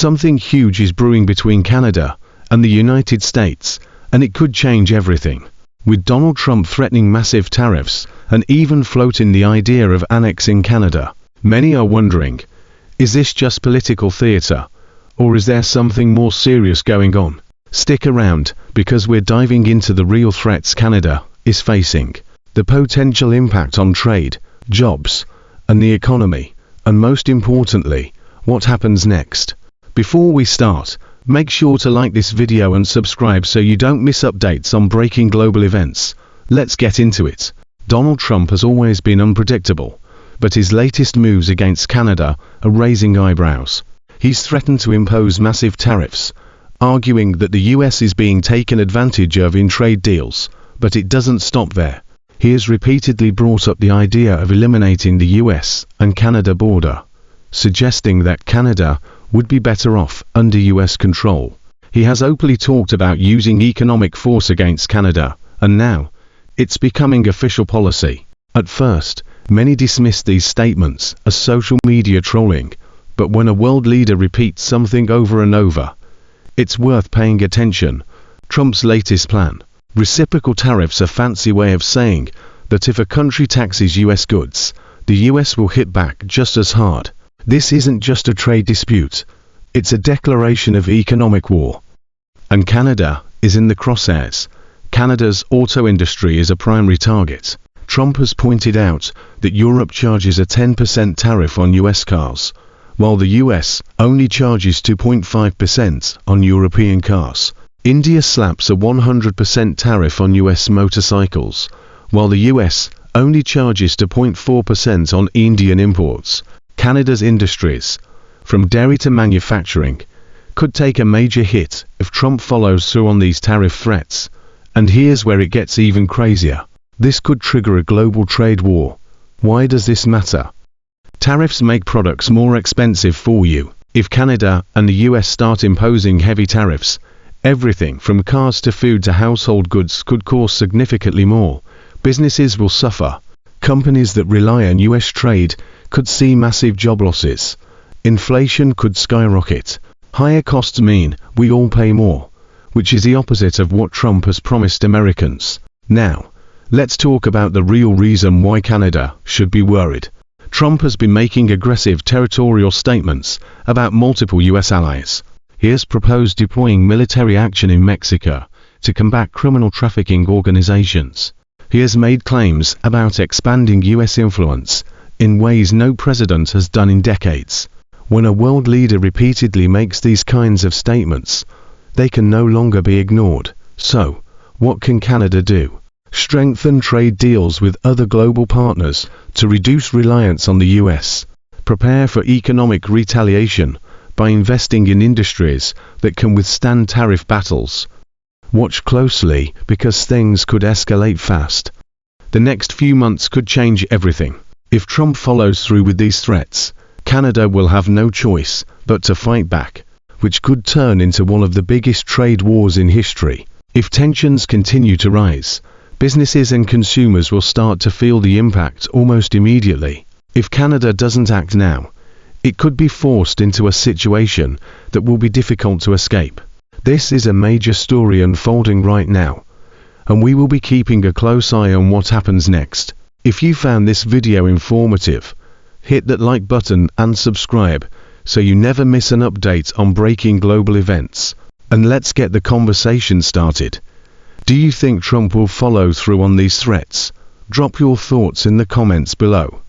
Something huge is brewing between Canada and the United States, and it could change everything. With Donald Trump threatening massive tariffs and even floating the idea of annexing Canada, many are wondering, is this just political theater, or is there something more serious going on? Stick around, because we're diving into the real threats Canada is facing, the potential impact on trade, jobs, and the economy, and most importantly, what happens next. Before we start, make sure to like this video and subscribe so you don't miss updates on breaking global events. Let's get into it. Donald Trump has always been unpredictable, but his latest moves against Canada are raising eyebrows. He's threatened to impose massive tariffs, arguing that the US is being taken advantage of in trade deals, but it doesn't stop there. He has repeatedly brought up the idea of eliminating the US and Canada border, suggesting that Canada would be better off under US control. He has openly talked about using economic force against Canada, and now, it's becoming official policy. At first, many dismissed these statements as social media trolling, but when a world leader repeats something over and over, it's worth paying attention. Trump's latest plan. Reciprocal tariffs are a fancy way of saying that if a country taxes US goods, the US will hit back just as hard. This isn't just a trade dispute, it's a declaration of economic war. And Canada is in the crosshairs. Canada's auto industry is a primary target. Trump has pointed out that Europe charges a 10% tariff on US cars, while the US only charges 2.5% on European cars. India slaps a 100% tariff on US motorcycles, while the US only charges 2.4% on Indian imports. Canada's industries, from dairy to manufacturing, could take a major hit if Trump follows through on these tariff threats. And here's where it gets even crazier. This could trigger a global trade war. Why does this matter? Tariffs make products more expensive for you. If Canada and the US start imposing heavy tariffs, everything from cars to food to household goods could cost significantly more. Businesses will suffer. Companies that rely on US trade could see massive job losses. Inflation could skyrocket. Higher costs mean we all pay more, which is the opposite of what Trump has promised Americans. Now, let's talk about the real reason why Canada should be worried. Trump has been making aggressive territorial statements about multiple US allies. He has proposed deploying military action in Mexico to combat criminal trafficking organizations. He has made claims about expanding US influence in ways no president has done in decades. When a world leader repeatedly makes these kinds of statements, they can no longer be ignored. So, what can Canada do? Strengthen trade deals with other global partners to reduce reliance on the US. Prepare for economic retaliation by investing in industries that can withstand tariff battles. Watch closely, because things could escalate fast. The next few months could change everything. If Trump follows through with these threats, Canada will have no choice but to fight back, which could turn into one of the biggest trade wars in history. If tensions continue to rise, businesses and consumers will start to feel the impact almost immediately. If Canada doesn't act now, it could be forced into a situation that will be difficult to escape. This is a major story unfolding right now, and we will be keeping a close eye on what happens next. If you found this video informative, hit that like button and subscribe so you never miss an update on breaking global events. And let's get the conversation started. Do you think Trump will follow through on these threats? Drop your thoughts in the comments below.